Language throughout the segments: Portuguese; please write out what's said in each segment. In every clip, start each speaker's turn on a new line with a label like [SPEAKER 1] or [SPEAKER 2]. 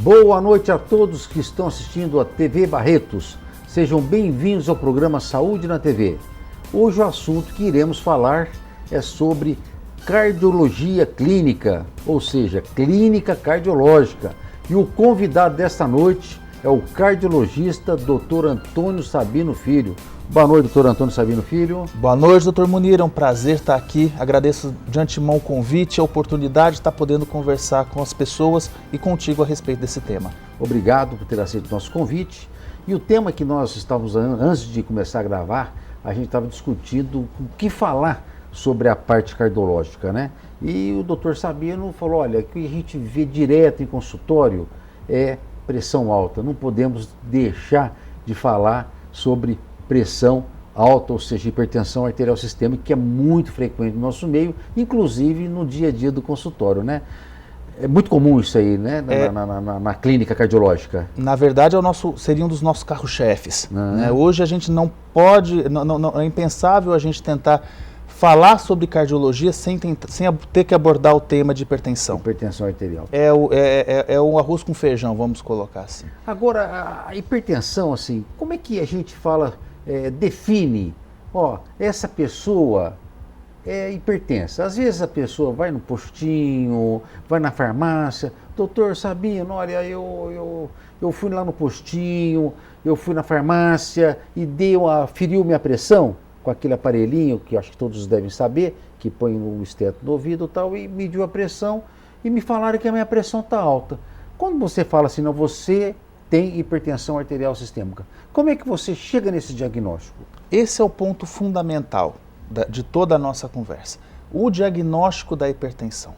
[SPEAKER 1] Boa noite a todos que estão assistindo a TV Barretos. Sejam bem-vindos ao programa Saúde na TV. Hoje o assunto que iremos falar é sobre cardiologia clínica, ou seja, clínica cardiológica. E o convidado desta noite é o cardiologista Dr. Antônio Sabino Filho. Boa noite, doutor Antônio Sabino Filho.
[SPEAKER 2] Boa noite, doutor Munir. É um prazer estar aqui. Agradeço de antemão o convite e a oportunidade de estar podendo conversar com as pessoas e contigo a respeito desse tema.
[SPEAKER 1] Obrigado por ter aceito o nosso convite. E o tema que nós estávamos, antes de começar a gravar, a gente estava discutindo o que falar sobre a parte cardiológica, né? E o doutor Sabino falou, olha, o que a gente vê direto em consultório é pressão alta. Não podemos deixar de falar sobre pressão alta, ou seja, hipertensão arterial sistêmica, que é muito frequente no nosso meio, inclusive no dia a dia do consultório, né? É muito comum isso aí, né? Na clínica cardiológica.
[SPEAKER 2] Na verdade, seria um dos nossos carro-chefes. Né? Hoje a gente não pode, é impensável a gente tentar falar sobre cardiologia sem ter que abordar o tema de hipertensão.
[SPEAKER 1] Hipertensão arterial.
[SPEAKER 2] É o arroz com feijão, vamos colocar assim.
[SPEAKER 1] Agora, a hipertensão, assim, como é que a gente fala, define, essa pessoa é hipertensa? Às vezes a pessoa vai no postinho, vai na farmácia, doutor Sabino, olha, eu fui lá no postinho, eu fui na farmácia e feriu minha pressão, com aquele aparelhinho que acho que todos devem saber, que põe no esteto no ouvido e tal, e mediu a pressão e me falaram que a minha pressão está alta. Quando você fala assim, não, você tem hipertensão arterial sistêmica, como é que você chega nesse diagnóstico?
[SPEAKER 2] Esse é o ponto fundamental de toda a nossa conversa, o diagnóstico da hipertensão.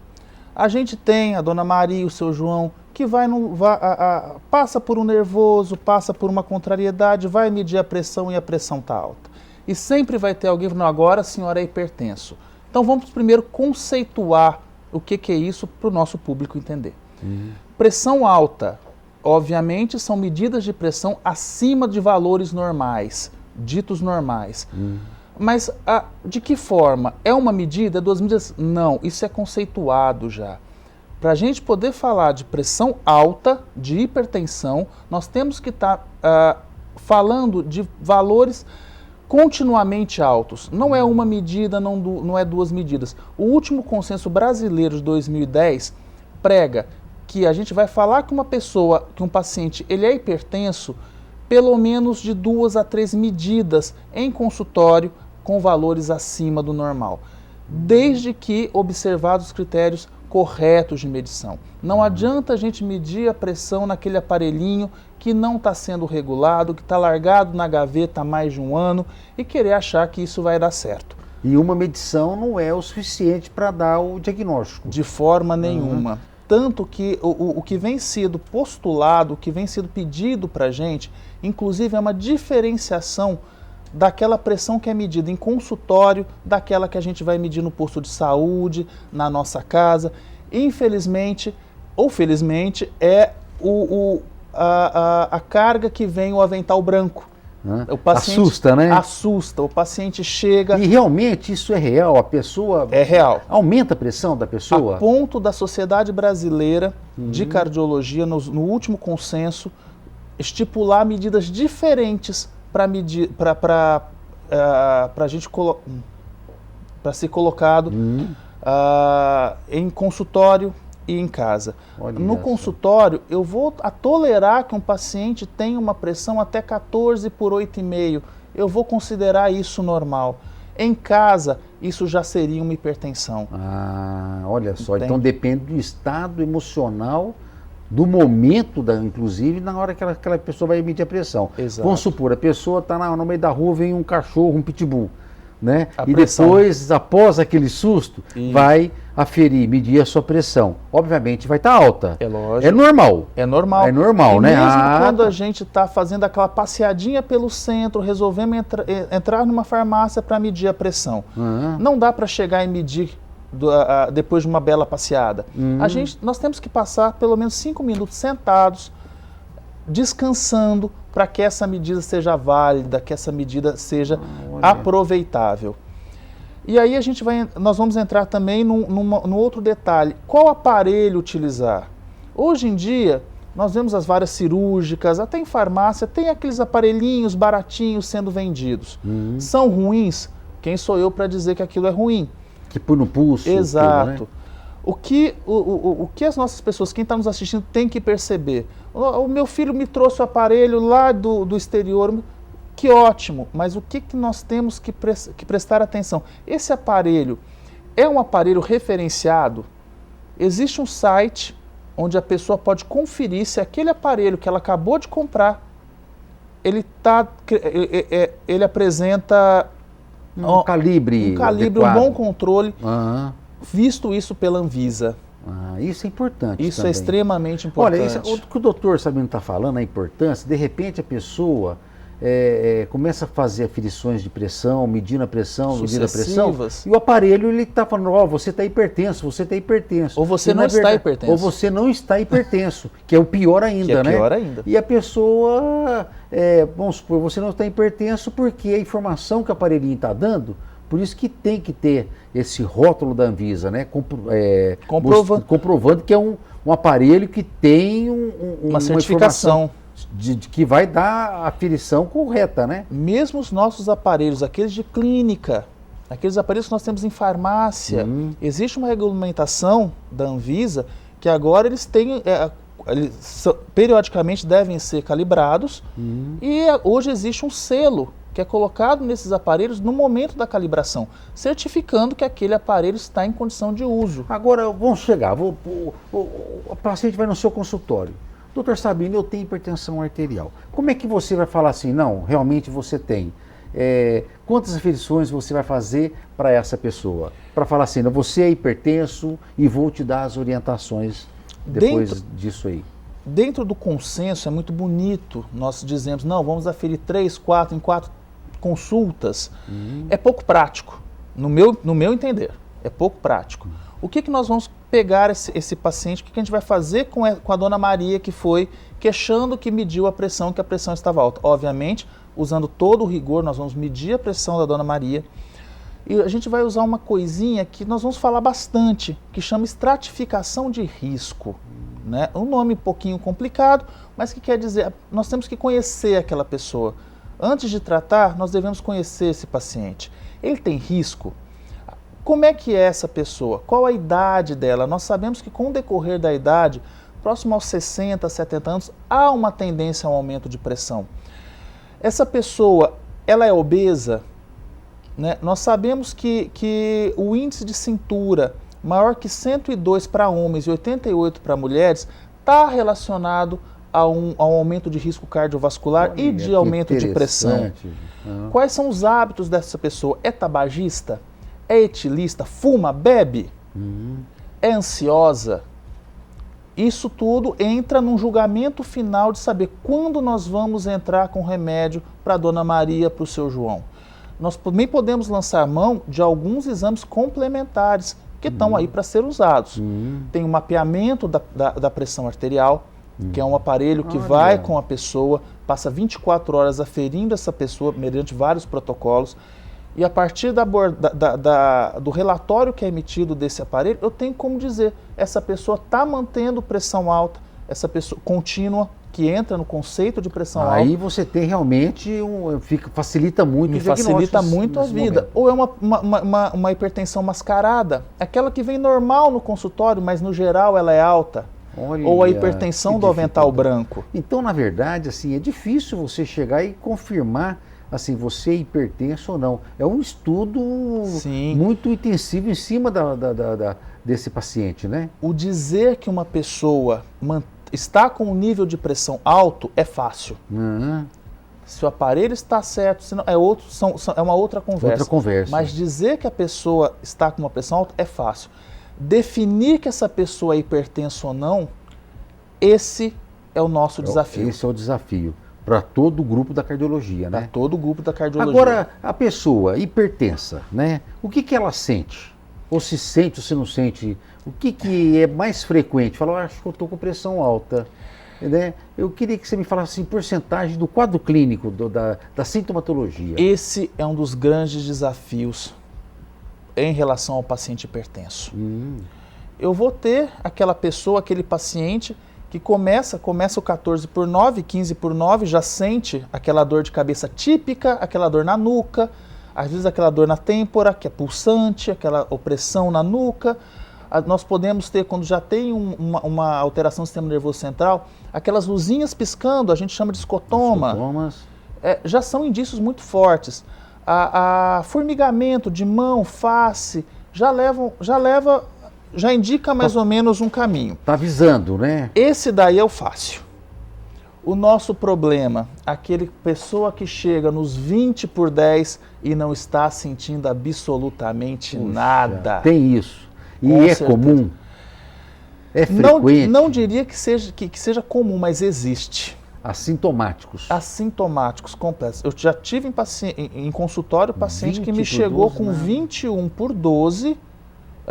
[SPEAKER 2] A gente tem a dona Maria, o seu João, que passa por um nervoso, passa por uma contrariedade, vai medir a pressão e a pressão está alta. E sempre vai ter alguém falando, agora a senhora é hipertenso. Então vamos primeiro conceituar o que é isso para o nosso público entender. Pressão alta, obviamente, são medidas de pressão acima de valores normais, ditos normais. Mas de que forma? É uma medida? 2 medidas? Não, isso é conceituado já. Para a gente poder falar de pressão alta, de hipertensão, nós temos que estar falando de valores continuamente altos. Não é uma medida, não é 2 medidas. O último consenso brasileiro de 2010 prega que a gente vai falar que um paciente, ele é hipertenso, pelo menos de 2 a 3 medidas em consultório com valores acima do normal, desde que observados os critérios corretos de medição. Não adianta a gente medir a pressão naquele aparelhinho que não está sendo regulado, que está largado na gaveta há mais de 1 ano e querer achar que isso vai dar certo.
[SPEAKER 1] E uma medição não é o suficiente para dar o diagnóstico.
[SPEAKER 2] De forma nenhuma. Tanto que o que vem sido postulado, o que vem sido pedido para a gente, inclusive é uma diferenciação daquela pressão que é medida em consultório, daquela que a gente vai medir no posto de saúde, na nossa casa. Infelizmente, ou felizmente, é a carga que vem o avental branco. O paciente
[SPEAKER 1] assusta, né?
[SPEAKER 2] Assusta, o paciente chega...
[SPEAKER 1] E realmente isso é real? A pessoa...
[SPEAKER 2] É real.
[SPEAKER 1] Aumenta a pressão da pessoa?
[SPEAKER 2] A ponto da Sociedade Brasileira de Cardiologia, no último consenso, estipular medidas diferentes para ser colocado em consultório e em casa.
[SPEAKER 1] Olha
[SPEAKER 2] no consultório, eu vou tolerar que um paciente tenha uma pressão até 14 por 8,5. Eu vou considerar isso normal. Em casa, isso já seria uma hipertensão.
[SPEAKER 1] Olha só, então depende do estado emocional, do momento, inclusive, na hora que aquela pessoa vai medir a pressão.
[SPEAKER 2] Exato.
[SPEAKER 1] Vamos supor, a pessoa está no meio da rua, vem um cachorro, um pitbull, né? E
[SPEAKER 2] pressão.
[SPEAKER 1] Depois, após aquele susto, vai aferir, medir a sua pressão. Obviamente vai estar alta.
[SPEAKER 2] É lógico.
[SPEAKER 1] É normal.
[SPEAKER 2] É normal.
[SPEAKER 1] É normal,
[SPEAKER 2] e
[SPEAKER 1] né?
[SPEAKER 2] Mesmo quando a gente está fazendo aquela passeadinha pelo centro, resolvemos entrar numa farmácia para medir a pressão. Não dá para chegar e medir depois de uma bela passeada. Nós temos que passar pelo menos 5 minutos sentados, descansando, para que essa medida seja válida, que essa medida seja aproveitável. E aí nós vamos entrar também no outro detalhe. Qual aparelho utilizar? Hoje em dia, nós vemos as várias cirúrgicas, até em farmácia, tem aqueles aparelhinhos baratinhos sendo vendidos. São ruins? Quem sou eu para dizer que aquilo é ruim?
[SPEAKER 1] Que põe no pulso.
[SPEAKER 2] Exato.
[SPEAKER 1] Tudo, né?
[SPEAKER 2] O que as nossas pessoas, quem está nos assistindo, tem que perceber? O meu filho me trouxe o aparelho lá do exterior, que ótimo, mas o que nós temos que prestar atenção? Esse aparelho é um aparelho referenciado? Existe um site onde a pessoa pode conferir se aquele aparelho que ela acabou de comprar, ele apresenta
[SPEAKER 1] um calibre
[SPEAKER 2] um bom controle,
[SPEAKER 1] Aham.
[SPEAKER 2] visto isso pela Anvisa.
[SPEAKER 1] Isso é importante.
[SPEAKER 2] Isso
[SPEAKER 1] também.
[SPEAKER 2] é extremamente importante.
[SPEAKER 1] Olha, o que o doutor Sabino está falando, a importância, de repente a pessoa começa a fazer aferições de pressão, medindo a pressão, e o aparelho ele está falando, você está hipertenso, você está hipertenso.
[SPEAKER 2] Ou você não está hipertenso.
[SPEAKER 1] Ou você não está hipertenso, que é o pior ainda, né?
[SPEAKER 2] Pior ainda.
[SPEAKER 1] E a pessoa, vamos supor, você não está hipertenso porque a informação que o aparelhinho está dando, por isso que tem que ter esse rótulo da Anvisa, né? Comprovando que é um aparelho que tem
[SPEAKER 2] uma certificação
[SPEAKER 1] de que vai dar a aferição correta, né?
[SPEAKER 2] Mesmo os nossos aparelhos, aqueles de clínica, aqueles aparelhos que nós temos em farmácia, existe uma regulamentação da Anvisa que agora eles têm, periodicamente devem ser calibrados e hoje existe um selo que é colocado nesses aparelhos no momento da calibração, certificando que aquele aparelho está em condição de uso.
[SPEAKER 1] Agora, vamos chegar, o paciente vai no seu consultório. Doutor Sabino, eu tenho hipertensão arterial. Como é que você vai falar assim, não, realmente você tem? Quantas aferições você vai fazer para essa pessoa? Para falar assim, não, você é hipertenso e vou te dar as orientações depois disso aí.
[SPEAKER 2] Dentro do consenso é muito bonito, nós dizemos, não, vamos aferir 3, 4, em 4 consultas. É pouco prático, no meu entender, é pouco prático. O que nós vamos pegar esse paciente, o que a gente vai fazer com a dona Maria que foi queixando que mediu a pressão, que a pressão estava alta? Obviamente, usando todo o rigor, nós vamos medir a pressão da dona Maria e a gente vai usar uma coisinha que nós vamos falar bastante, que chama estratificação de risco. Né? Um nome um pouquinho complicado, mas que quer dizer, nós temos que conhecer aquela pessoa. Antes de tratar, nós devemos conhecer esse paciente. Ele tem risco? Como é que é essa pessoa? Qual a idade dela? Nós sabemos que com o decorrer da idade, próximo aos 60, 70 anos, há uma tendência ao aumento de pressão. Essa pessoa, ela é obesa? Né? Nós sabemos que o índice de cintura maior que 102 para homens e 88 para mulheres está relacionado ao aumento de risco cardiovascular e de aumento de pressão. Quais são os hábitos dessa pessoa? É tabagista? É etilista? Fuma? Bebe? É ansiosa? Isso tudo entra num julgamento final de saber quando nós vamos entrar com remédio para a dona Maria, para o seu João. Nós também podemos lançar mão de alguns exames complementares que estão aí para ser usados. Tem o mapeamento da pressão arterial, que é um aparelho que vai com a pessoa, passa 24 horas aferindo essa pessoa mediante vários protocolos. E a partir do relatório que é emitido desse aparelho, eu tenho como dizer, essa pessoa está mantendo pressão alta, essa pessoa contínua, que entra no conceito de pressão alta.
[SPEAKER 1] Aí você tem realmente, facilita muito o diagnóstico.
[SPEAKER 2] Facilita muito a vida. Ou é uma hipertensão mascarada, aquela que vem normal no consultório, mas no geral ela é alta.
[SPEAKER 1] Olha,
[SPEAKER 2] ou a hipertensão do avental branco.
[SPEAKER 1] Então, na verdade, assim, é difícil você chegar e confirmar assim, você é hipertenso ou não. É um estudo muito intensivo em cima desse paciente, né?
[SPEAKER 2] O dizer que uma pessoa está com um nível de pressão alto é fácil. Se o aparelho está certo, se não, é uma outra conversa. Mas dizer que a pessoa está com uma pressão alta é fácil. Definir que essa pessoa é hipertensa ou não, esse é o nosso desafio.
[SPEAKER 1] Esse é o desafio. Para todo o grupo da cardiologia, né?
[SPEAKER 2] Para todo o grupo da cardiologia.
[SPEAKER 1] Agora, a pessoa hipertensa, né? O que ela sente? Ou se sente ou se não sente? O que é mais frequente? Fala, acho que eu estou com pressão alta. Né? Eu queria que você me falasse em porcentagem do quadro clínico, da sintomatologia.
[SPEAKER 2] Esse é um dos grandes desafios em relação ao paciente hipertenso. Eu vou ter aquela pessoa, aquele paciente que começa o 14/9, 15/9, já sente aquela dor de cabeça típica, aquela dor na nuca, às vezes aquela dor na têmpora, que é pulsante, aquela opressão na nuca. Nós podemos ter, quando já tem uma alteração do sistema nervoso central, aquelas luzinhas piscando, a gente chama de escotoma. Já são indícios muito fortes. Formigamento de mão, face, já indica mais ou menos um caminho.
[SPEAKER 1] Está avisando, né?
[SPEAKER 2] Esse daí é o fácil. O nosso problema, aquele pessoa que chega nos 20/10 e não está sentindo absolutamente nada.
[SPEAKER 1] Tem isso. E
[SPEAKER 2] Com
[SPEAKER 1] é
[SPEAKER 2] certeza.
[SPEAKER 1] comum? É frequente?
[SPEAKER 2] Não diria que seja comum, mas existe.
[SPEAKER 1] Assintomáticos.
[SPEAKER 2] Assintomáticos completos. Eu já tive em consultório paciente que me
[SPEAKER 1] 20/12,
[SPEAKER 2] chegou com
[SPEAKER 1] né?
[SPEAKER 2] 21/12.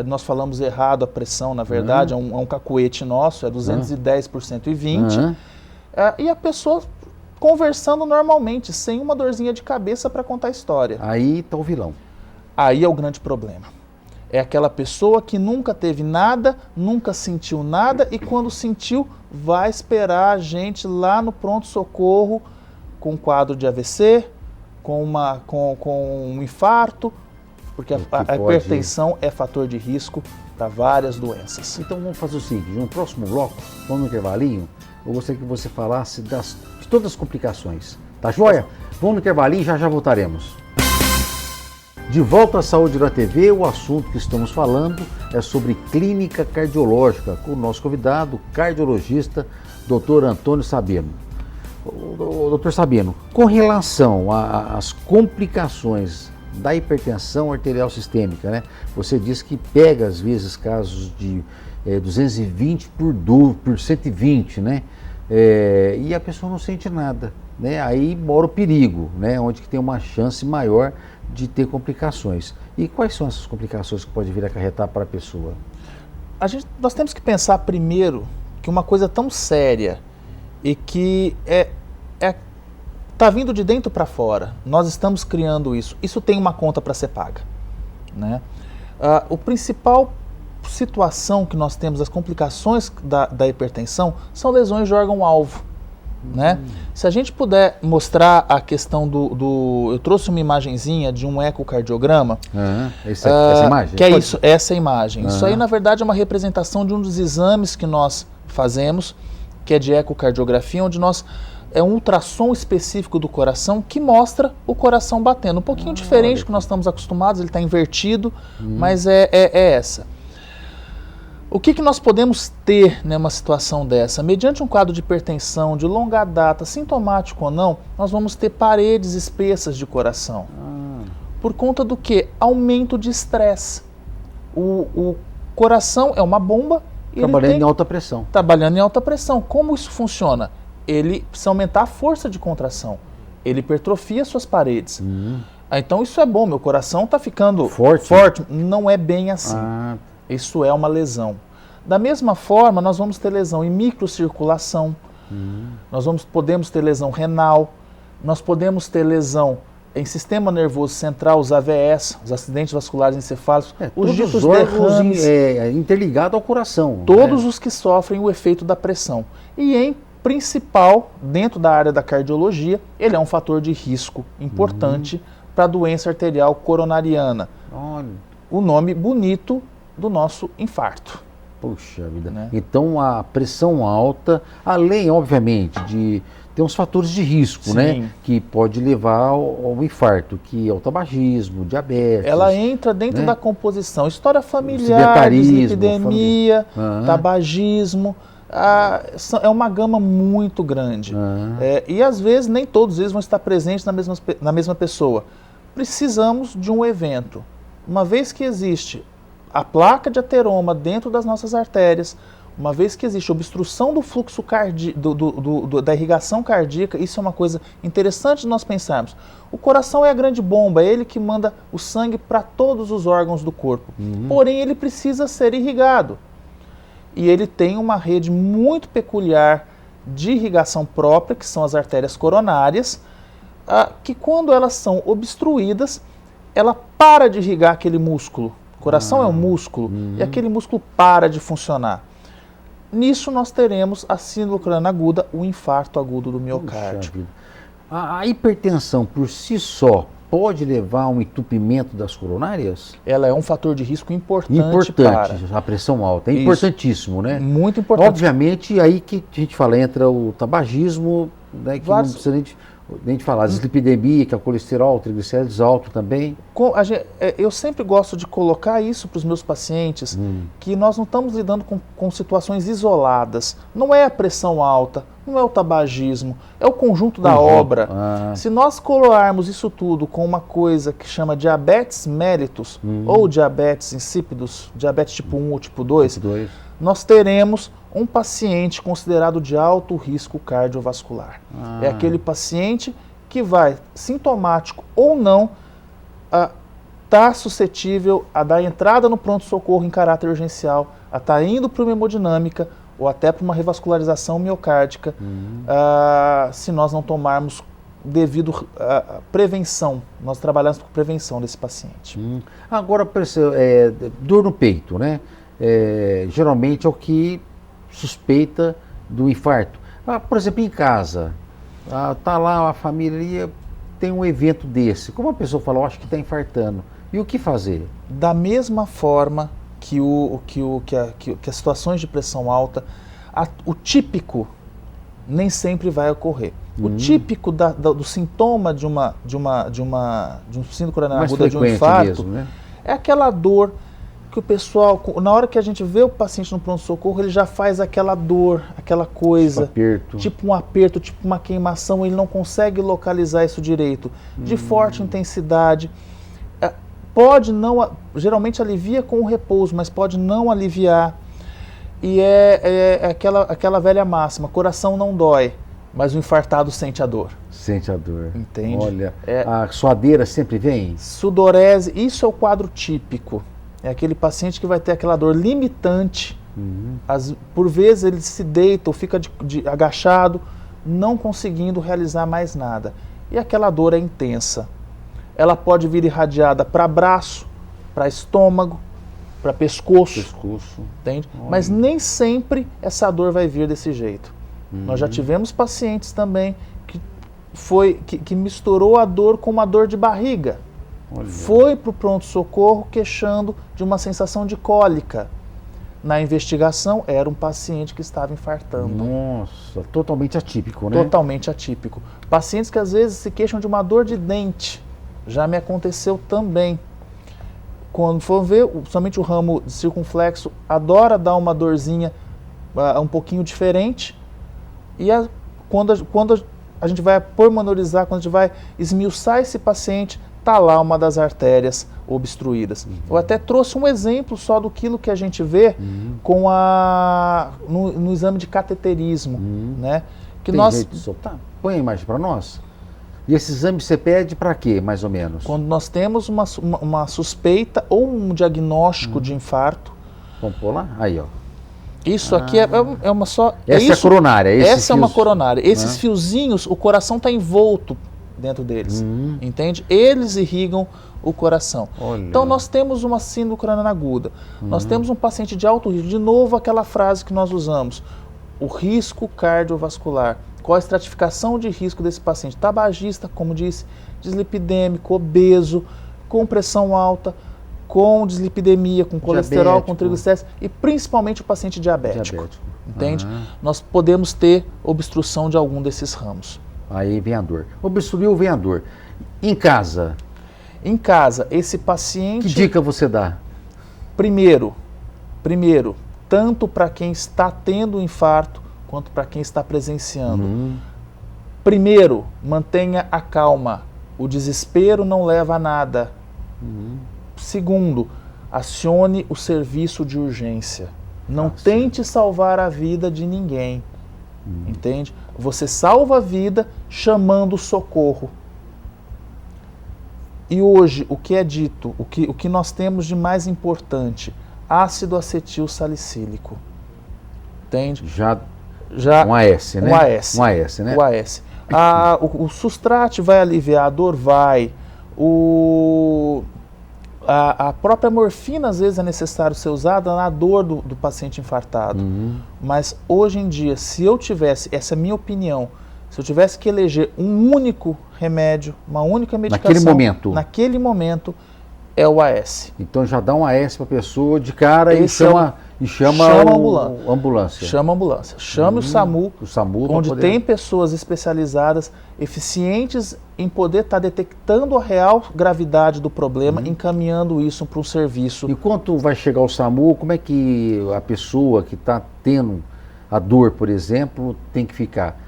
[SPEAKER 2] Nós falamos errado a pressão, na verdade, é um cacuete nosso, é 210/120. E a pessoa conversando normalmente, sem uma dorzinha de cabeça para contar a história.
[SPEAKER 1] Aí está o vilão.
[SPEAKER 2] Aí é o grande problema. É aquela pessoa que nunca teve nada, nunca sentiu nada e quando sentiu, vai esperar a gente lá no pronto-socorro com um quadro de AVC, com um infarto, porque a hipertensão é fator de risco para várias doenças.
[SPEAKER 1] Então vamos fazer o seguinte, no próximo bloco, vamos no intervalinho, eu gostaria que você falasse de todas as complicações. Tá joia? Vamos no intervalinho e já voltaremos. De volta à Saúde na TV, o assunto que estamos falando é sobre clínica cardiológica, com o nosso convidado, cardiologista, Dr. Antônio Sabino. Dr. Sabino, com relação às complicações da hipertensão arterial sistêmica, né? Você disse que pega, às vezes, casos de 220/120, né? E a pessoa não sente nada, né? Aí mora o perigo, né? Onde que tem uma chance maior de ter complicações. E quais são essas complicações que pode vir a acarretar para a pessoa?
[SPEAKER 2] Nós temos que pensar primeiro que uma coisa tão séria e que está vindo de dentro para fora, nós estamos criando isso tem uma conta para ser paga, né? O principal situação que nós temos, as complicações da hipertensão, são lesões de órgão-alvo. Né? Se a gente puder mostrar a questão eu trouxe uma imagenzinha de um ecocardiograma.
[SPEAKER 1] Essa imagem?
[SPEAKER 2] Que é isso, essa imagem. Isso aí, na verdade, é uma representação de um dos exames que nós fazemos, que é de ecocardiografia, onde é um ultrassom específico do coração que mostra o coração batendo. Um pouquinho diferente do que nós estamos acostumados, ele está invertido, mas é essa. O que nós podemos ter numa situação dessa? Mediante um quadro de hipertensão de longa data, sintomático ou não, nós vamos ter paredes espessas de coração. Por conta do quê? Aumento de estresse. O coração é uma bomba.
[SPEAKER 1] Trabalhando em alta pressão.
[SPEAKER 2] Trabalhando em alta pressão. Como isso funciona? Ele precisa aumentar a força de contração. Ele hipertrofia suas paredes. Então isso é bom, meu coração está ficando forte. Não é bem assim. Isso é uma lesão. Da mesma forma, nós vamos ter lesão em microcirculação, nós podemos ter lesão renal, nós podemos ter lesão em sistema nervoso central, os AVS, os acidentes vasculares encefálicos, os ditos derrames,
[SPEAKER 1] interligados ao coração.
[SPEAKER 2] Todos os que sofrem o efeito da pressão. E em principal, dentro da área da cardiologia, ele é um fator de risco importante para a doença arterial coronariana. O nome bonito do nosso infarto.
[SPEAKER 1] Puxa vida. Né? Então a pressão alta, além, obviamente, de ter uns fatores de risco, né? Que pode levar ao infarto, que é o tabagismo, diabetes.
[SPEAKER 2] Ela entra dentro da composição. História familiar, dislipidemia, tabagismo. É uma gama muito grande. E às vezes nem todos eles vão estar presentes na mesma pessoa. Precisamos de um evento. Uma vez que existe a placa de ateroma dentro das nossas artérias, uma vez que existe obstrução do fluxo da irrigação cardíaca, isso é uma coisa interessante de nós pensarmos. O coração é a grande bomba, é ele que manda o sangue para todos os órgãos do corpo. Porém, ele precisa ser irrigado. E ele tem uma rede muito peculiar de irrigação própria, que são as artérias coronárias, que quando elas são obstruídas, ela para de irrigar aquele músculo. O coração é um músculo e aquele músculo para de funcionar. nisso nós teremos a síndrome craniana aguda, o infarto agudo do miocárdio.
[SPEAKER 1] Puxa vida. A hipertensão por si só pode levar a um entupimento das coronárias?
[SPEAKER 2] Ela é um fator de risco importante.
[SPEAKER 1] Importante, a pressão alta. É
[SPEAKER 2] Isso.
[SPEAKER 1] Importantíssimo, né?
[SPEAKER 2] Muito importante.
[SPEAKER 1] Obviamente, aí que a gente fala, entra o tabagismo, né, que não precisa nem de falar, a dislipidemia, que é o colesterol, o triglicéridos alto também.
[SPEAKER 2] Eu sempre gosto de colocar isso para os meus pacientes, que nós não estamos lidando com situações isoladas. Não é a pressão alta, não é o tabagismo, é o conjunto da obra. Se nós colocarmos isso tudo com uma coisa que chama diabetes mellitus, ou diabetes insípidos, diabetes tipo 1 ou tipo 2, nós teremos um paciente considerado de alto risco cardiovascular. É aquele paciente que vai, sintomático ou não, tá suscetível a dar entrada no pronto-socorro em caráter urgencial, a estar indo para uma hemodinâmica ou até para uma revascularização miocárdica, se nós não tomarmos devido prevenção. Nós trabalhamos com prevenção desse paciente.
[SPEAKER 1] Agora, dor no peito, né? Geralmente é o que suspeita do infarto. Por exemplo, em casa, tá lá a família, tem um evento desse. Como a pessoa fala, eu acho que está infartando. E o que fazer? Da
[SPEAKER 2] mesma forma que as situações de pressão alta, o típico nem sempre vai ocorrer. O típico do sintoma de um síndrome craniana aguda, de um infarto,
[SPEAKER 1] mesmo, né?
[SPEAKER 2] É aquela dor que o pessoal, na hora que a gente vê o paciente no pronto-socorro, ele já faz aquela dor, aquela coisa, tipo um aperto, tipo uma queimação, ele não consegue localizar isso direito, de forte intensidade. Pode não, geralmente alivia com o repouso, mas pode não aliviar. E é aquela velha máxima, coração não dói, mas o infartado sente a dor.
[SPEAKER 1] Sente a dor.
[SPEAKER 2] Entende?
[SPEAKER 1] Olha, a suadeira sempre vem?
[SPEAKER 2] Sudorese, isso é o quadro típico. É aquele paciente que vai ter aquela dor limitante. Por vezes ele se deita ou fica agachado, não conseguindo realizar mais nada. E aquela dor é intensa. Ela pode vir irradiada para braço, para estômago, para pescoço. Entende? Mas nem sempre essa dor vai vir desse jeito. Nós já tivemos pacientes também que misturou a dor com uma dor de barriga. Foi para o pronto-socorro queixando de uma sensação de cólica. Na investigação, era um paciente que estava infartando.
[SPEAKER 1] Nossa, totalmente atípico, né?
[SPEAKER 2] Totalmente atípico. Pacientes que às vezes se queixam de uma dor de dente. Já me aconteceu também. Quando for ver, somente o ramo circunflexo adora dar uma dorzinha um pouquinho diferente. E quando a gente vai pormenorizar, quando a gente vai esmiuçar esse paciente, está lá uma das artérias obstruídas. Eu até trouxe um exemplo só do que a gente vê no exame de cateterismo. Né? Que
[SPEAKER 1] tem jeito de soltar? Põe a imagem para nós. E esse exame você pede para quê, mais ou menos?
[SPEAKER 2] Quando nós temos uma suspeita ou um diagnóstico de infarto.
[SPEAKER 1] Vamos pôr lá? Aí, ó.
[SPEAKER 2] Isso aqui é uma só...
[SPEAKER 1] Essa é a coronária.
[SPEAKER 2] Essa é uma coronária. Esses fiozinhos, o coração está envolto dentro deles, entende? Eles irrigam o coração.
[SPEAKER 1] Olha.
[SPEAKER 2] Então nós temos uma síndrome craniana aguda, nós temos um paciente de alto risco, de novo aquela frase que nós usamos, o risco cardiovascular, qual a estratificação de risco desse paciente? Tabagista, como disse, dislipidêmico, obeso, com pressão alta, com dislipidemia, com colesterol, com triglicéridos e principalmente o paciente diabético. Entende? Nós podemos ter obstrução de algum desses ramos.
[SPEAKER 1] Aí vem a dor. Obstruiu, vem a dor. Em casa?
[SPEAKER 2] Em casa, esse paciente...
[SPEAKER 1] Que dica você dá?
[SPEAKER 2] Primeiro, tanto para quem está tendo infarto, quanto para quem está presenciando. Primeiro, mantenha a calma. O desespero não leva a nada. Segundo, acione o serviço de urgência. Não tente salvar a vida de ninguém. Entende? Você salva a vida chamando socorro. E hoje, o que é dito, o que nós temos de mais importante? Ácido acetil salicílico. Entende?
[SPEAKER 1] Já um AS, né?
[SPEAKER 2] Um AS.
[SPEAKER 1] Um AS, né?
[SPEAKER 2] O AS. O Sustrate vai aliviar a dor? Vai. A própria morfina, às vezes, é necessário ser usada na dor do paciente infartado. Mas, hoje em dia, se eu tivesse, essa é a minha opinião, se eu tivesse que eleger um único remédio, uma única medicação... Naquele momento, é o AS.
[SPEAKER 1] Então já dá um AS para a pessoa de cara e chama a ambulância.
[SPEAKER 2] Chama a ambulância. Chame o SAMU onde tem pessoas especializadas, eficientes em poder estar detectando a real gravidade do problema, encaminhando isso para um serviço.
[SPEAKER 1] Enquanto vai chegar o SAMU, como é que a pessoa que está tendo a dor, por exemplo, tem que ficar?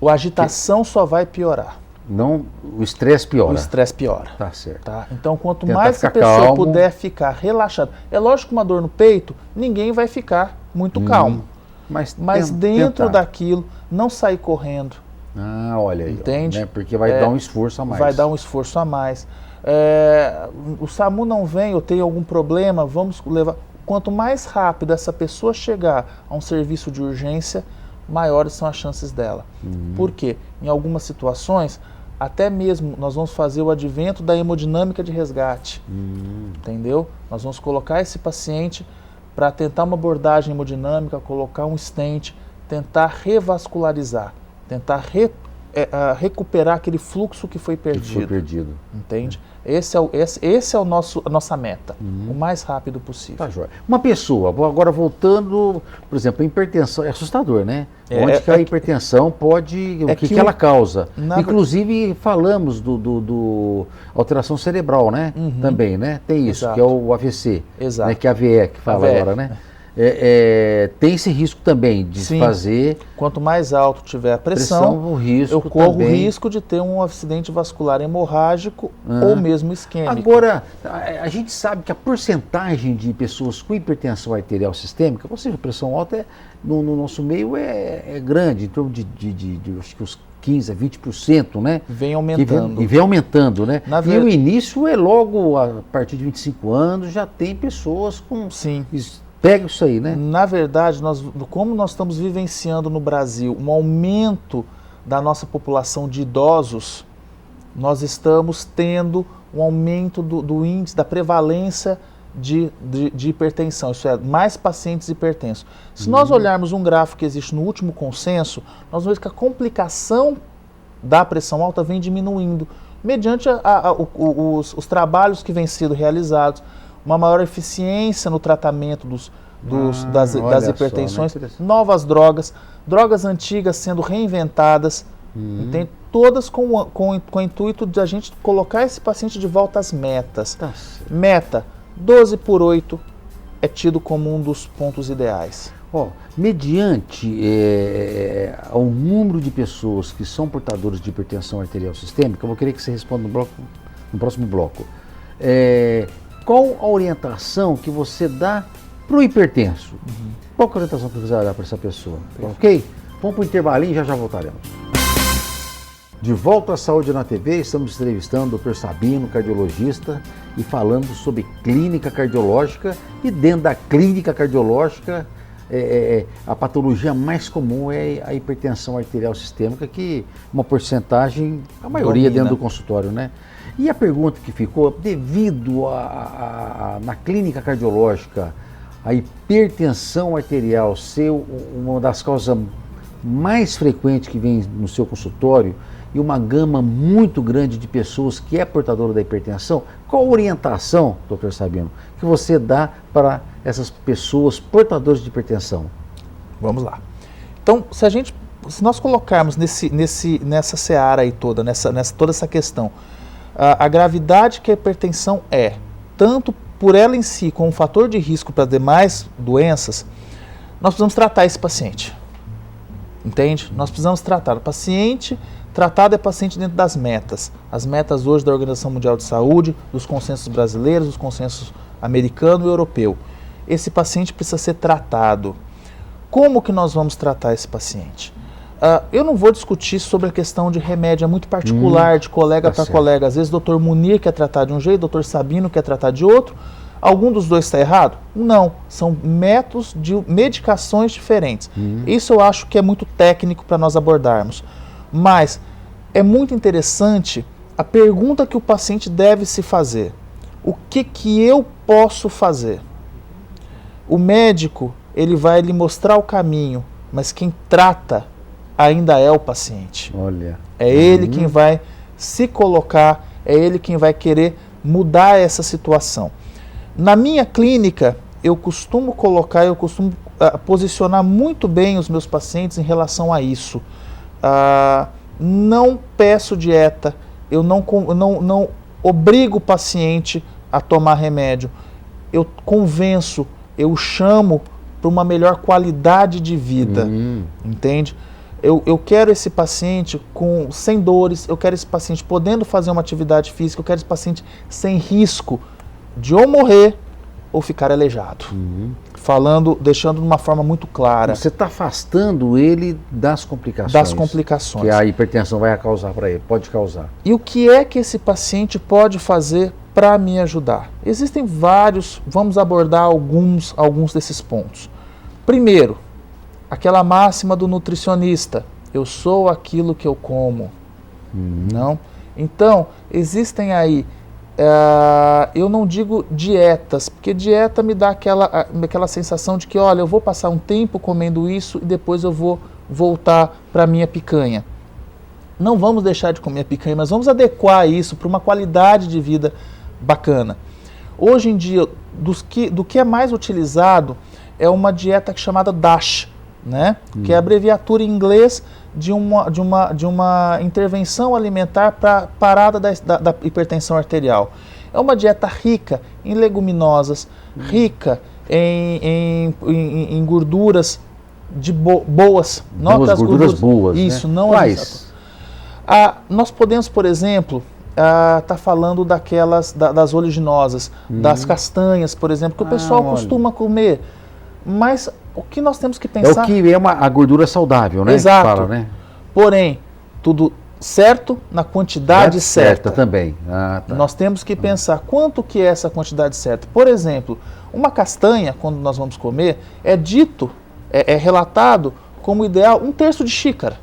[SPEAKER 2] A agitação só vai piorar.
[SPEAKER 1] Não, o estresse piora.
[SPEAKER 2] O estresse piora.
[SPEAKER 1] Tá certo.
[SPEAKER 2] Tá? Então, quanto mais a pessoa puder ficar relaxada, é lógico que uma dor no peito, ninguém vai ficar muito calmo. Mas dentro daquilo, não sair correndo.
[SPEAKER 1] Olha aí.
[SPEAKER 2] Entende?
[SPEAKER 1] Né? Porque vai dar um esforço a mais.
[SPEAKER 2] Vai dar um esforço a mais. O SAMU não vem, eu tenho algum problema, vamos levar... Quanto mais rápido essa pessoa chegar a um serviço de urgência, maiores são as chances dela. Por quê? Em algumas situações, até mesmo nós vamos fazer o advento da hemodinâmica de resgate. Entendeu? Nós vamos colocar esse paciente para tentar uma abordagem hemodinâmica, colocar um stent, tentar revascularizar, tentar recuperar aquele fluxo que foi perdido. Entende? Esse é a nossa meta, o mais rápido possível.
[SPEAKER 1] Tá jóia. Uma pessoa, agora voltando, por exemplo, a hipertensão, é assustador, né? Onde que a hipertensão pode, o que ela causa? Inclusive falamos do alteração cerebral, né? Também, né? Tem isso, que é o AVC, né? Que é a AVE que fala agora, né? Tem esse risco também de se fazer.
[SPEAKER 2] Quanto mais alto tiver a pressão, eu corro o risco de ter um acidente vascular hemorrágico ou mesmo isquêmico.
[SPEAKER 1] Agora, a gente sabe que a porcentagem de pessoas com hipertensão arterial sistêmica, ou seja, pressão alta, no nosso meio é grande, em torno de acho que uns 15% a 20%, né?
[SPEAKER 2] Vem aumentando.
[SPEAKER 1] E vem aumentando, né? E o início é logo a partir de 25 anos, já tem pessoas com...
[SPEAKER 2] Sim.
[SPEAKER 1] Pega isso aí, né?
[SPEAKER 2] Na verdade, como nós estamos vivenciando no Brasil um aumento da nossa população de idosos, nós estamos tendo um aumento do índice, da prevalência de hipertensão, isso é, mais pacientes hipertensos. Se nós olharmos um gráfico que existe no último consenso, nós vamos ver que a complicação da pressão alta vem diminuindo, mediante os trabalhos que vêm sendo realizados, uma maior eficiência no tratamento das hipertensões, novas drogas antigas sendo reinventadas, entende? Todas com o intuito de a gente colocar esse paciente de volta às metas. Meta, 12/8 é tido como um dos pontos ideais.
[SPEAKER 1] Mediante ao número de pessoas que são portadores de hipertensão arterial sistêmica, eu vou querer que você responda no próximo bloco. Qual a orientação que você dá para o hipertenso? Qual a orientação que você vai dar para essa pessoa? Ok? Vamos para o intervalinho e já voltaremos. De volta à Saúde na TV, estamos entrevistando o Dr. Sabino, cardiologista, e falando sobre clínica cardiológica. E dentro da clínica cardiológica, a patologia mais comum é a hipertensão arterial sistêmica, que uma porcentagem, a maioria dentro do consultório, né? E a pergunta que ficou, devido na clínica cardiológica, a hipertensão arterial ser uma das causas mais frequentes que vem no seu consultório e uma gama muito grande de pessoas que é portadora da hipertensão, qual a orientação, Dr. Sabino, que você dá para essas pessoas portadoras de hipertensão?
[SPEAKER 2] Vamos lá. Então, se nós colocarmos nessa seara aí toda, toda essa questão, a gravidade que a hipertensão tanto por ela em si como um fator de risco para demais doenças, nós precisamos tratar esse paciente. Entende? Nós precisamos tratar o paciente. Tratado é paciente dentro das metas. As metas hoje da Organização Mundial de Saúde, dos consensos brasileiros, dos consensos americano e europeu. Esse paciente precisa ser tratado. Como que nós vamos tratar esse paciente? Eu não vou discutir sobre a questão de remédio, é muito particular, de colega para colega. Às vezes o Dr. Munir quer tratar de um jeito, o Dr. Sabino quer tratar de outro. Algum dos dois está errado? Não. São métodos de medicações diferentes. Isso eu acho que é muito técnico para nós abordarmos. Mas é muito interessante a pergunta que o paciente deve se fazer. O que eu posso fazer? O médico, ele vai lhe mostrar o caminho, mas quem trata ainda é o paciente.
[SPEAKER 1] Olha.
[SPEAKER 2] É ele quem vai se colocar, é ele quem vai querer mudar essa situação. Na minha clínica, eu costumo posicionar muito bem os meus pacientes em relação a isso. Não peço dieta, eu não obrigo o paciente a tomar remédio, eu convenço, eu chamo para uma melhor qualidade de vida, entende? Eu quero esse paciente sem dores, eu quero esse paciente podendo fazer uma atividade física, eu quero esse paciente sem risco de ou morrer ou ficar aleijado. Deixando de uma forma muito clara.
[SPEAKER 1] Você está afastando ele das complicações.
[SPEAKER 2] Das complicações.
[SPEAKER 1] Que a hipertensão vai causar para ele, pode causar.
[SPEAKER 2] E o que é que esse paciente pode fazer para me ajudar? Existem vários, vamos abordar alguns desses pontos. Primeiro, aquela máxima do nutricionista, eu sou aquilo que eu como. Não? Então, existem aí, eu não digo dietas, porque dieta me dá aquela sensação de que, olha, eu vou passar um tempo comendo isso e depois eu vou voltar para a minha picanha. Não vamos deixar de comer a picanha, mas vamos adequar isso para uma qualidade de vida bacana. Hoje em dia, do que é mais utilizado é uma dieta chamada DASH, né? Que é a abreviatura em inglês de uma intervenção alimentar para parada da hipertensão arterial. É uma dieta rica em leguminosas, rica em gorduras boas.
[SPEAKER 1] Boas gorduras boas.
[SPEAKER 2] Isso,
[SPEAKER 1] né?
[SPEAKER 2] não
[SPEAKER 1] Quais?
[SPEAKER 2] Nós podemos, por exemplo, tá falando das oleaginosas, das castanhas, por exemplo, que o pessoal costuma comer. Mas o que nós temos que pensar...
[SPEAKER 1] É o que é a gordura saudável, né?
[SPEAKER 2] Exato.
[SPEAKER 1] Fala, né?
[SPEAKER 2] Porém, tudo certo na quantidade certa.
[SPEAKER 1] Também. Tá.
[SPEAKER 2] Nós temos que pensar quanto que é essa quantidade certa. Por exemplo, uma castanha, quando nós vamos comer, é relatado como ideal 1/3 de xícara.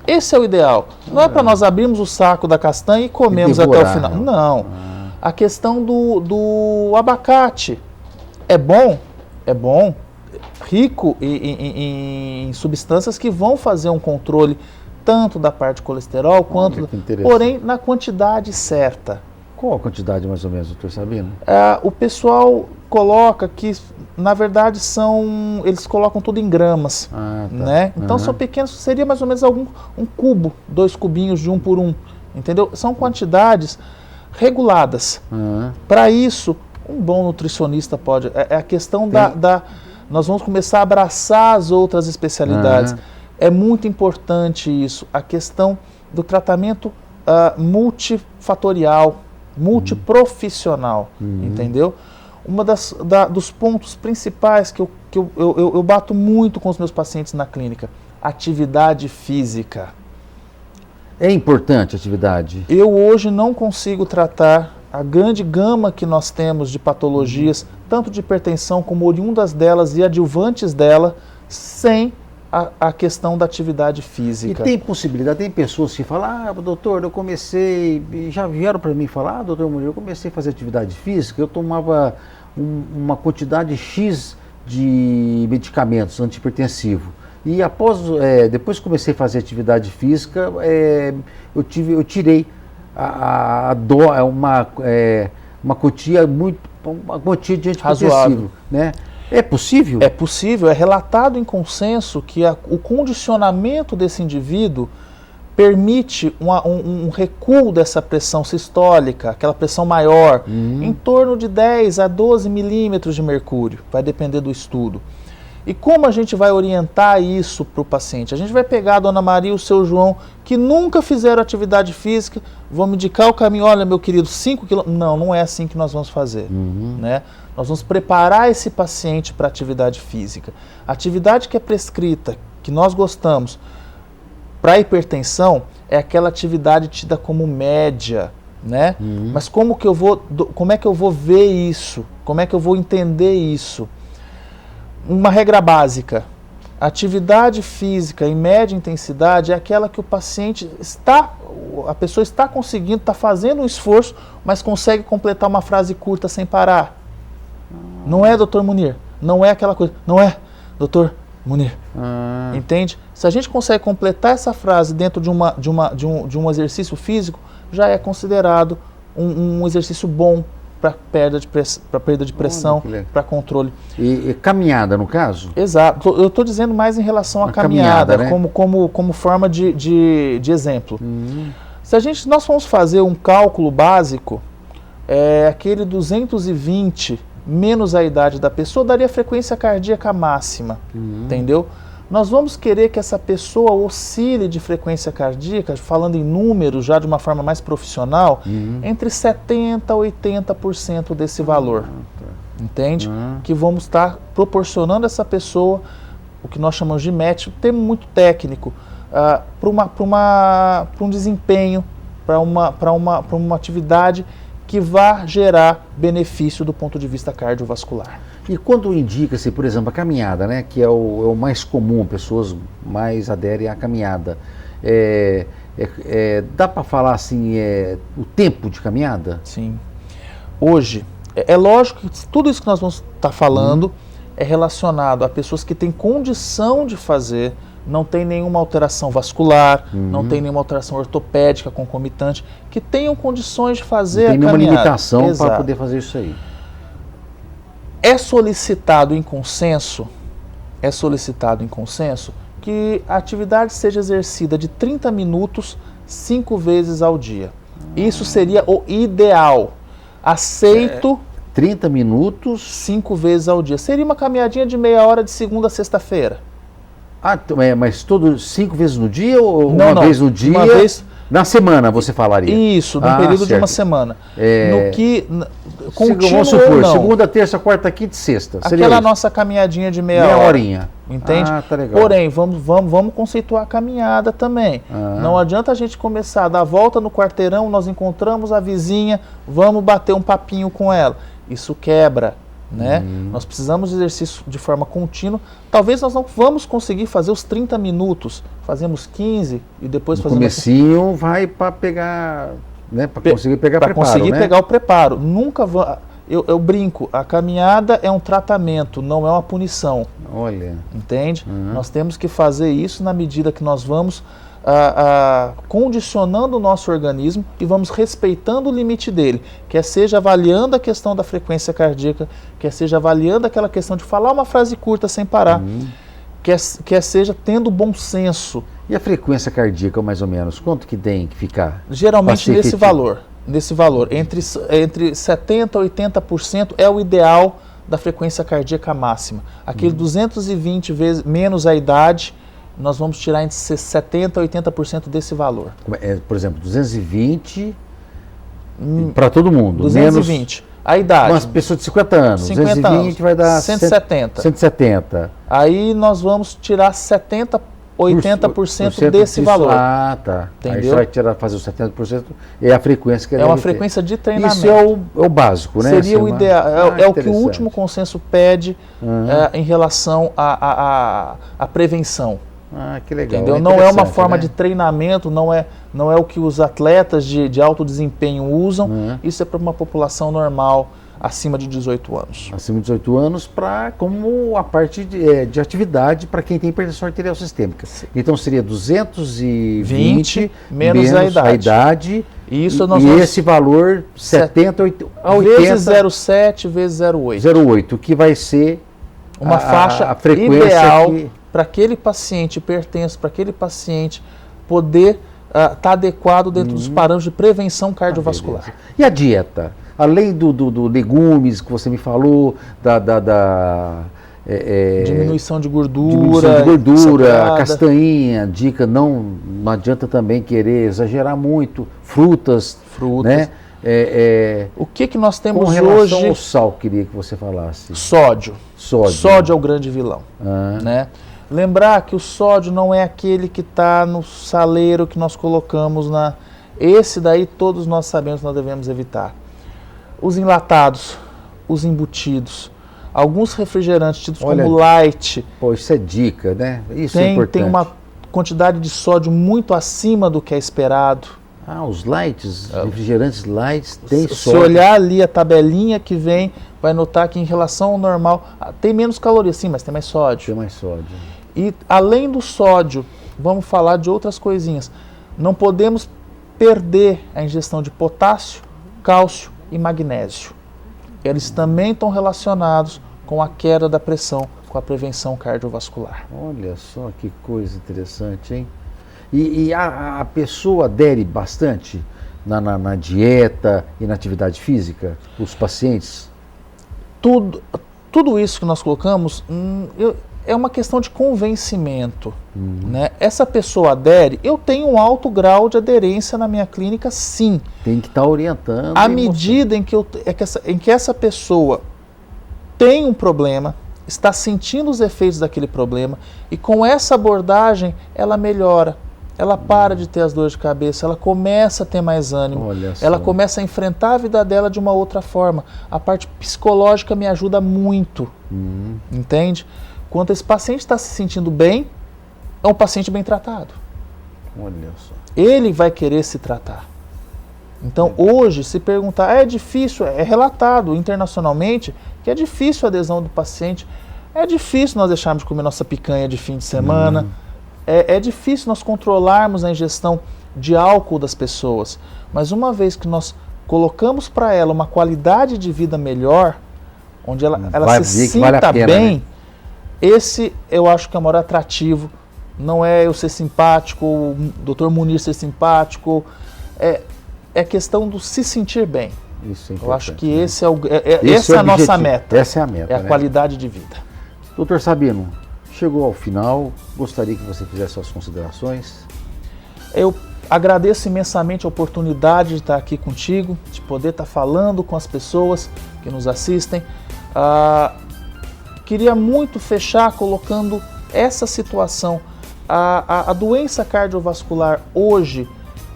[SPEAKER 2] Esse é o ideal. Não é para nós abrirmos o saco da castanha e comemos até o final. Não. A questão do abacate. É bom, rico em substâncias que vão fazer um controle tanto da parte de colesterol quanto... Porém, na quantidade certa.
[SPEAKER 1] Qual a quantidade mais ou menos, doutor Sabino?
[SPEAKER 2] O pessoal coloca que, na verdade, eles colocam tudo em gramas.
[SPEAKER 1] Tá.
[SPEAKER 2] Né? Então são pequenos, seria mais ou menos um cubo, 2 cubinhos de 1 por 1. Entendeu? São quantidades reguladas. Para isso, um bom nutricionista pode... É a questão nós vamos começar a abraçar as outras especialidades. É muito importante isso. A questão do tratamento multifatorial, multiprofissional, entendeu? Dos pontos principais que eu bato muito com os meus pacientes na clínica, atividade física.
[SPEAKER 1] É importante a atividade?
[SPEAKER 2] Eu hoje não consigo tratar a grande gama que nós temos de patologias, tanto de hipertensão como oriundas delas e adjuvantes dela, sem a questão da atividade física.
[SPEAKER 1] E tem possibilidade, tem pessoas que falam, doutor, eu comecei, já vieram para mim falar, doutor Murilo, eu comecei a fazer atividade física, eu tomava uma quantidade X de medicamentos antihipertensivos. E depois que comecei a fazer atividade física, eu tirei uma quantia de antihipertensivo,
[SPEAKER 2] razoável,
[SPEAKER 1] né? É possível?
[SPEAKER 2] É possível, é relatado em consenso que o condicionamento desse indivíduo permite um recuo dessa pressão sistólica, aquela pressão maior, em torno de 10 a 12 milímetros de mercúrio, vai depender do estudo. E como a gente vai orientar isso para o paciente? A gente vai pegar a dona Maria e o seu João, que nunca fizeram atividade física, vamos indicar o caminho, olha meu querido, 5 quilômetros. Não é assim que nós vamos fazer. Né? Nós vamos preparar esse paciente para a atividade física. A atividade que é prescrita, que nós gostamos, para a hipertensão, é aquela atividade tida como média. Né? Mas como é que eu vou ver isso? Como é que eu vou entender isso? Uma regra básica, atividade física em média intensidade é aquela que o paciente a pessoa está conseguindo, está fazendo um esforço, mas consegue completar uma frase curta sem parar. Não é, doutor Munir? Não é aquela coisa. Não é, doutor Munir. Entende? Se a gente consegue completar essa frase dentro de um exercício físico, já é considerado um exercício bom para perda de pressão, para controle.
[SPEAKER 1] E caminhada, no caso?
[SPEAKER 2] Exato. Eu estou dizendo mais em relação à caminhada, né? como forma de exemplo. Se nós formos fazer um cálculo básico, aquele 220 menos a idade da pessoa daria frequência cardíaca máxima, entendeu? Nós vamos querer que essa pessoa oscile de frequência cardíaca, falando em números já de uma forma mais profissional, entre 70% a 80% desse valor, entende? Que vamos estar proporcionando a essa pessoa, o que nós chamamos de MET, um termo muito técnico, para um desempenho, para uma atividade que vá gerar benefício do ponto de vista cardiovascular.
[SPEAKER 1] E quando indica-se, por exemplo, a caminhada, né, que é o mais comum, pessoas mais aderem à caminhada, dá para falar assim, o tempo de caminhada?
[SPEAKER 2] Sim. Hoje, é lógico que tudo isso que nós vamos estar falando é relacionado a pessoas que têm condição de fazer, não tem nenhuma alteração vascular, não tem nenhuma alteração ortopédica concomitante, que tenham condições de fazer a caminhada.
[SPEAKER 1] Não tem nenhuma limitação para poder fazer isso aí.
[SPEAKER 2] É solicitado em consenso que a atividade seja exercida de 30 minutos 5 vezes ao dia. Isso seria o ideal. Aceito
[SPEAKER 1] 30 minutos
[SPEAKER 2] 5 vezes ao dia. Seria uma caminhadinha de meia hora de segunda a sexta-feira.
[SPEAKER 1] Mas 5 vezes no dia ou
[SPEAKER 2] uma
[SPEAKER 1] vez no dia?
[SPEAKER 2] Uma vez
[SPEAKER 1] na semana, você falaria?
[SPEAKER 2] Isso, num período de uma semana. No que contínuo
[SPEAKER 1] vamos supor,
[SPEAKER 2] ou não.
[SPEAKER 1] Segunda, terça, quarta, quinta e sexta.
[SPEAKER 2] Aquela nossa caminhadinha de meia hora.
[SPEAKER 1] Horinha.
[SPEAKER 2] Entende?
[SPEAKER 1] Tá legal.
[SPEAKER 2] Porém, vamos conceituar a caminhada também. Não adianta a gente começar a dar a volta no quarteirão, nós encontramos a vizinha, vamos bater um papinho com ela. Isso quebra, né? Nós precisamos de exercício de forma contínua. Talvez nós não vamos conseguir fazer os 30 minutos, fazemos 15 e depois fazemos...
[SPEAKER 1] comecinho vai para pegar, né? Para conseguir pegar preparo,
[SPEAKER 2] Para conseguir
[SPEAKER 1] né?
[SPEAKER 2] pegar o preparo. Nunca eu brinco, a caminhada é um tratamento, não é uma punição.
[SPEAKER 1] Olha.
[SPEAKER 2] Entende? Nós temos que fazer isso na medida que nós vamos condicionando o nosso organismo e vamos respeitando o limite dele, quer seja avaliando a questão da frequência cardíaca, quer seja avaliando aquela questão de falar uma frase curta sem parar, quer seja tendo bom senso.
[SPEAKER 1] E a frequência cardíaca, mais ou menos, quanto que tem que ficar?
[SPEAKER 2] Geralmente nesse valor, entre 70% a 80% é o ideal da frequência cardíaca máxima. Aquele 220 vezes menos a idade, nós vamos tirar entre 70% a 80% desse valor.
[SPEAKER 1] Por exemplo, 220 para todo mundo.
[SPEAKER 2] 220. Menos a idade.
[SPEAKER 1] Umas pessoas de 50 anos.
[SPEAKER 2] 50
[SPEAKER 1] 220
[SPEAKER 2] anos,
[SPEAKER 1] vai dar
[SPEAKER 2] 170.
[SPEAKER 1] 170.
[SPEAKER 2] Aí nós vamos tirar 70%, 80% desse
[SPEAKER 1] disso,
[SPEAKER 2] valor.
[SPEAKER 1] Tá.
[SPEAKER 2] Entendeu?
[SPEAKER 1] Aí você vai tirar, fazer os 70%, é a frequência que
[SPEAKER 2] é uma frequência de treinamento.
[SPEAKER 1] Isso é o básico, né?
[SPEAKER 2] Seria o ideal, é o que o último consenso pede em relação à prevenção.
[SPEAKER 1] Que legal.
[SPEAKER 2] Entendeu? Não é uma forma de treinamento, não é o que os atletas de alto desempenho usam. Isso é para uma população normal, acima de 18 anos.
[SPEAKER 1] Acima de 18 anos, como a parte de atividade para quem tem hipertensão arterial sistêmica. Então seria 220 menos a idade. E esse valor 70 a 80
[SPEAKER 2] vezes 0,7 vezes 0,8.
[SPEAKER 1] 0,8, que vai ser
[SPEAKER 2] uma faixa
[SPEAKER 1] a frequência
[SPEAKER 2] ideal para aquele paciente hipertenso, para aquele paciente poder estar adequado dentro dos parâmetros de prevenção cardiovascular.
[SPEAKER 1] E a dieta? Além do legumes que você me falou,
[SPEAKER 2] diminuição de gordura,
[SPEAKER 1] a castanhinha, dica, não adianta também querer exagerar muito, frutas. Né?
[SPEAKER 2] O que nós temos
[SPEAKER 1] hoje? Com relação
[SPEAKER 2] hoje?
[SPEAKER 1] ao sal, queria que você falasse.
[SPEAKER 2] Sódio. Sódio é o grande vilão. Né? Lembrar que o sódio não é aquele que está no saleiro que nós colocamos na... Esse daí todos nós sabemos que nós devemos evitar. Os enlatados, os embutidos, alguns refrigerantes tidos como light.
[SPEAKER 1] Isso é dica, né? Isso é importante.
[SPEAKER 2] Tem uma quantidade de sódio muito acima do que é esperado.
[SPEAKER 1] Ah, os lights, refrigerantes lights, tem
[SPEAKER 2] Se
[SPEAKER 1] sódio.
[SPEAKER 2] olhar ali a tabelinha que vem, vai notar que em relação ao normal, tem menos calorias sim, mas tem mais sódio.
[SPEAKER 1] Tem mais sódio.
[SPEAKER 2] E além do sódio, vamos falar de outras coisinhas. Não podemos perder a ingestão de potássio, cálcio e magnésio. Eles também estão relacionados com a queda da pressão, com a prevenção cardiovascular.
[SPEAKER 1] Olha só que coisa interessante, hein? E a pessoa adere bastante na dieta e na atividade física, os pacientes?
[SPEAKER 2] Tudo isso que nós colocamos é uma questão de convencimento. Né? Essa pessoa adere, eu tenho um alto grau de aderência na minha clínica, sim.
[SPEAKER 1] Tem que estar orientando.
[SPEAKER 2] À medida em que essa pessoa tem um problema, está sentindo os efeitos daquele problema, e com essa abordagem ela melhora. Ela para de ter as dores de cabeça, ela começa a ter mais ânimo, ela começa a enfrentar a vida dela de uma outra forma. A parte psicológica me ajuda muito, entende? Quando esse paciente está se sentindo bem, é um paciente bem tratado.
[SPEAKER 1] Olha só.
[SPEAKER 2] Ele vai querer se tratar. Então, hoje, se perguntar, é difícil, é relatado internacionalmente que é difícil a adesão do paciente, é difícil nós deixarmos de comer nossa picanha de fim de semana, é difícil nós controlarmos a ingestão de álcool das pessoas, mas uma vez que nós colocamos para ela uma qualidade de vida melhor, onde ela se sinta bem, né? Esse eu acho que é o maior atrativo. Não é eu ser simpático, o Dr. Munir ser simpático, é questão do se sentir bem.
[SPEAKER 1] Isso é importante,
[SPEAKER 2] eu acho que
[SPEAKER 1] né?
[SPEAKER 2] essa é a nossa meta.
[SPEAKER 1] Essa é a meta.
[SPEAKER 2] É a qualidade de vida.
[SPEAKER 1] Doutor Sabino, chegou ao final, gostaria que você fizesse suas considerações.
[SPEAKER 2] Eu agradeço imensamente a oportunidade de estar aqui contigo, de poder estar falando com as pessoas que nos assistem. Queria muito fechar colocando essa situação. A doença cardiovascular hoje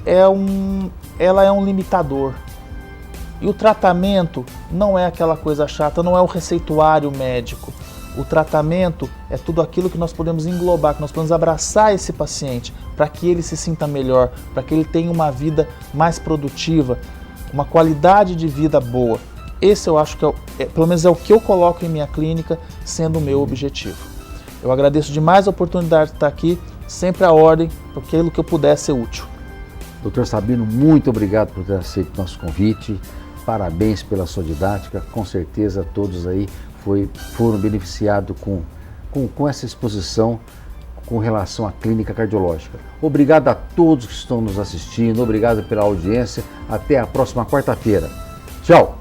[SPEAKER 2] ela é um limitador. E o tratamento não é aquela coisa chata, não é o receituário médico. O tratamento é tudo aquilo que nós podemos englobar, que nós podemos abraçar esse paciente para que ele se sinta melhor, para que ele tenha uma vida mais produtiva, uma qualidade de vida boa. Esse eu acho que pelo menos é o que eu coloco em minha clínica, sendo o meu objetivo. Eu agradeço demais a oportunidade de estar aqui, sempre à ordem, por aquilo que eu puder ser útil.
[SPEAKER 1] Doutor Sabino, muito obrigado por ter aceito nosso convite. Parabéns pela sua didática. Com certeza todos aí foram beneficiados com essa exposição com relação à clínica cardiológica. Obrigado a todos que estão nos assistindo. Obrigado pela audiência. Até a próxima quarta-feira. Tchau!